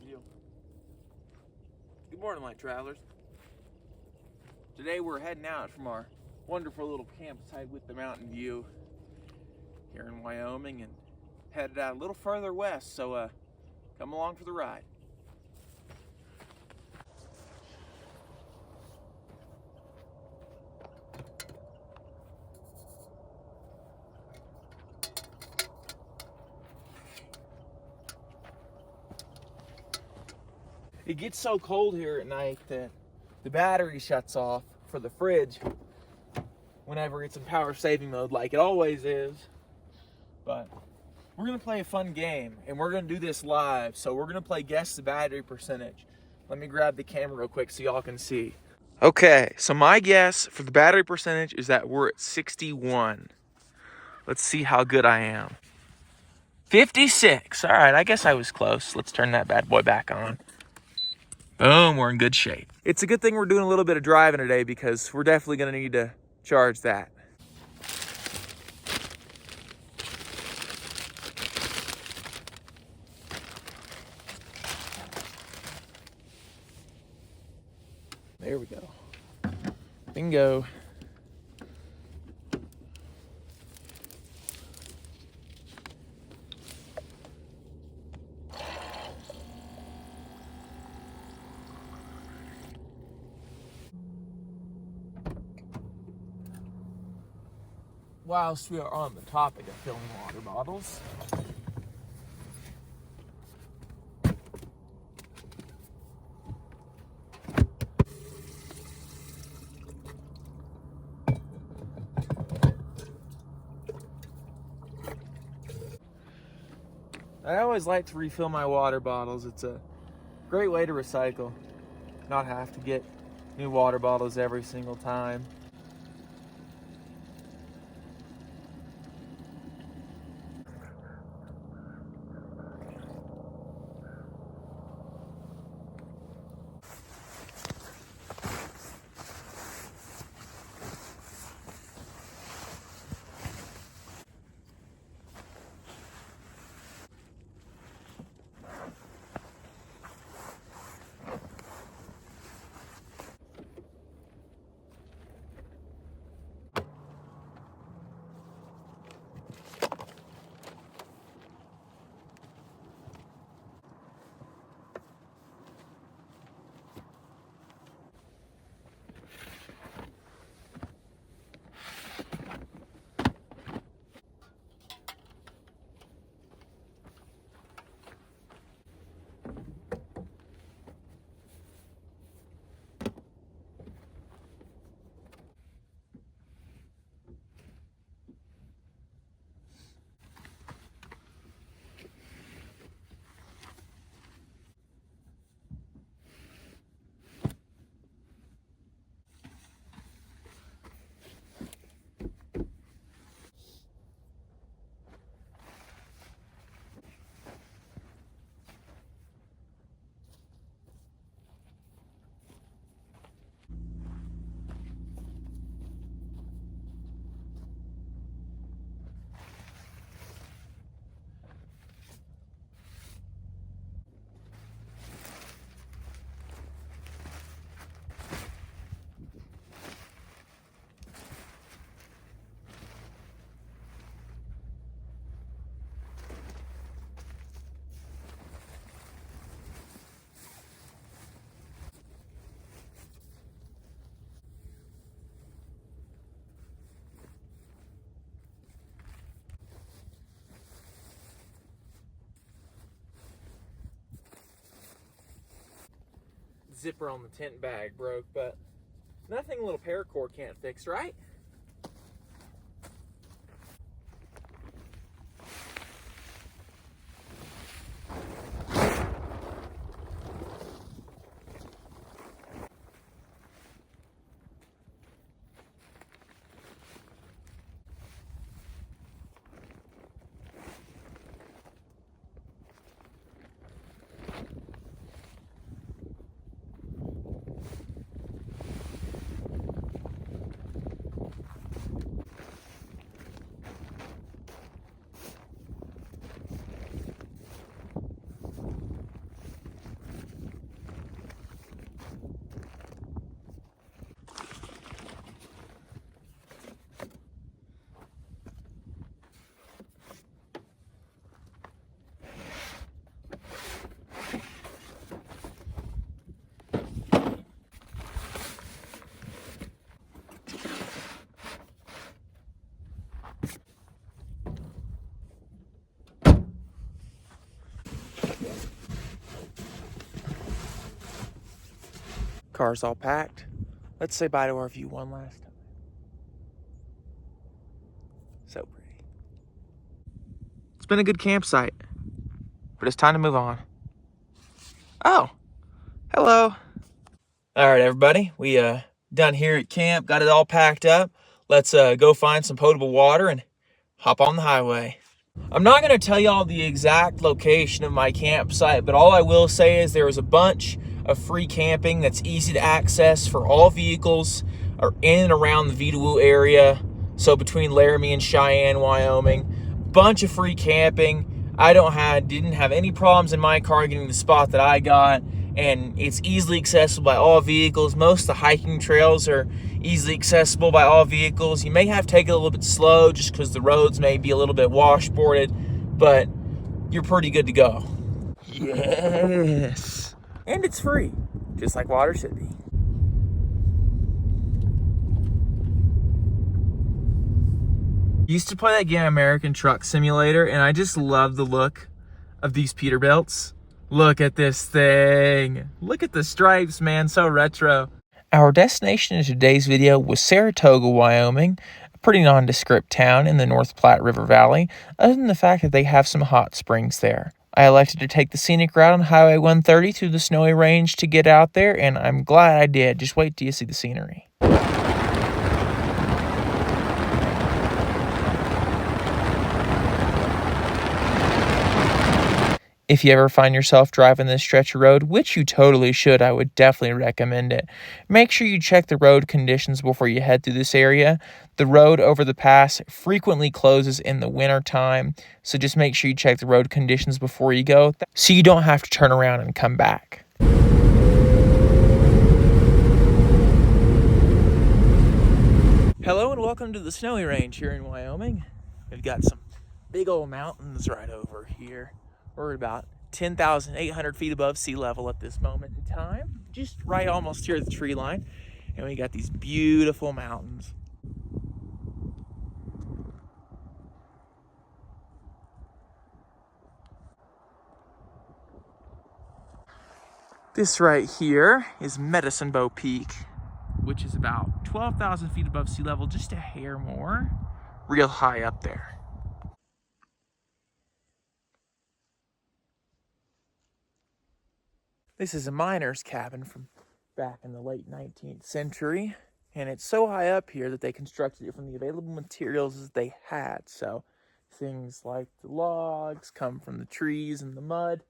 view. Good morning, light travelers. Today we're heading out from our wonderful little campsite with the mountain view here in Wyoming and headed out a little further west, so come along for the ride. It gets so cold here at night that the battery shuts off for the fridge whenever it's in power saving mode, like it always is. But we're gonna play a fun game and we're gonna do this live. So we're gonna play guess the battery percentage. Let me grab the camera real quick so y'all can see. Okay, so my guess for the battery percentage is that we're at 61. Let's see how good I am. 56. All right, I guess I was close. Let's turn that bad boy back on. Boom, we're in good shape. It's a good thing we're doing a little bit of driving today because we're definitely gonna need to charge that. There we go. Bingo. Whilst we are on the topic of filling water bottles, I always like to refill my water bottles. It's a great way to recycle, not have to get new water bottles every single time. Zipper on the tent bag broke, but nothing a little paracord can't fix, right? Car's all packed. Let's say bye to our view one last time. So pretty. It's been a good campsite, but it's time to move on. Oh, hello. All right, everybody. We done here at camp. Got it all packed up. Let's go find some potable water and hop on the highway. I'm not going to tell y'all the exact location of my campsite, but all I will say is there is a bunch of free camping that's easy to access for all vehicles or in and around the Vidawoo area. So between Laramie and Cheyenne, Wyoming, bunch of free camping. I didn't have any problems in my car getting the spot that I got, and it's easily accessible by all vehicles. Most of the hiking trails are easily accessible by all vehicles. You may have to take it a little bit slow just because the roads may be a little bit washboarded, but you're pretty good to go. Yes. And it's free, just like water should be. Used to play that game American Truck Simulator, and I just love the look of these Peterbilts. Look at this thing. Look at the stripes, man, so retro. Our destination in today's video was Saratoga, Wyoming, a pretty nondescript town in the North Platte River Valley, other than the fact that they have some hot springs there. I elected to take the scenic route on Highway 130 through the snowy range to get out there, and I'm glad I did. Just wait till you see the scenery. If you ever find yourself driving this stretch of road, which you totally should, I would definitely recommend it. Make sure you check the road conditions before you head through this area. The road over the pass frequently closes in the winter time, so just make sure you check the road conditions before you go, so you don't have to turn around and come back. Hello and welcome to the snowy range here in Wyoming. We've got some big old mountains right over here. We're about 10,800 feet above sea level at this moment in time, just right almost here at the tree line, and we got these beautiful mountains. This right here is Medicine Bow Peak, which is about 12,000 feet above sea level, just a hair more, real high up there. This is a miner's cabin from back in the late 19th century, and it's so high up here that they constructed it from the available materials that they had. So things like the logs come from the trees and the mud,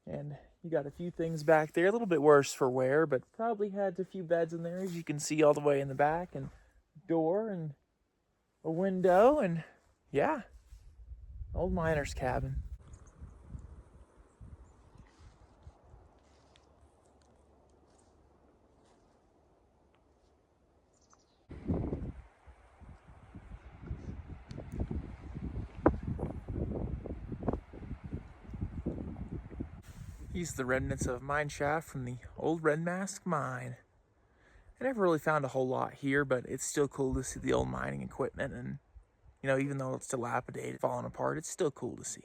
and you got a few things back there, a little bit worse for wear, but probably had a few beds in there, as you can see all the way in the back, and door and a window, and yeah, old miner's cabin. These are the remnants of a mine shaft from the old Red Mask mine. I never really found a whole lot here, but it's still cool to see the old mining equipment, and you know, even though it's dilapidated, falling apart, it's still cool to see.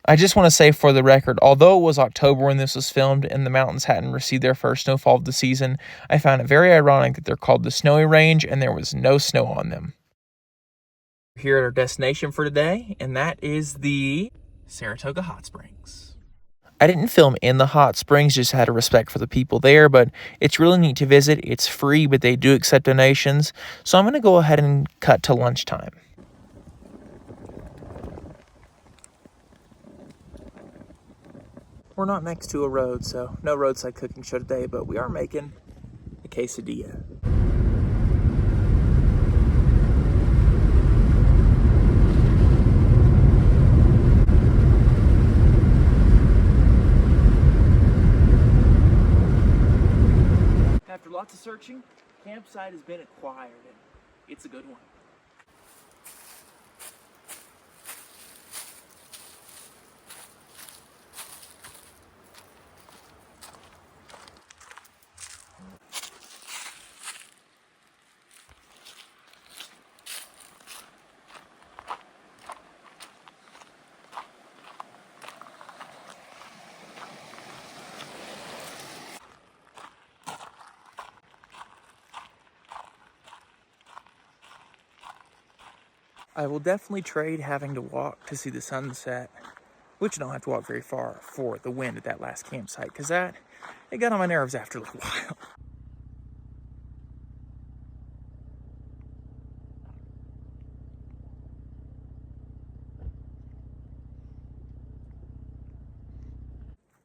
I just want to say for the record, although it was October when this was filmed and the mountains hadn't received their first snowfall of the season, I found it very ironic that they're called the Snowy Range and there was no snow on them. We're here at our destination for today, and that is the Saratoga Hot Springs. I didn't film in the hot springs, just out of respect for the people there, but it's really neat to visit. It's free, but they do accept donations, so I'm going to go ahead and cut to lunchtime. We're not next to a road, so no roadside cooking show today, but we are making a quesadilla. After lots of searching, campsite has been acquired, and it's a good one. I will definitely trade having to walk to see the sunset, which I don't have to walk very far, for the wind at that last campsite, because it got on my nerves after a little while.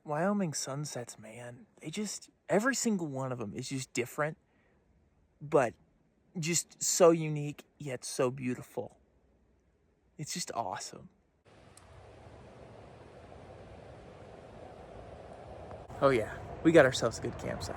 Wyoming sunsets, man, every single one of them is just different, but just so unique, yet so beautiful. It's just awesome. Oh yeah, we got ourselves a good campsite.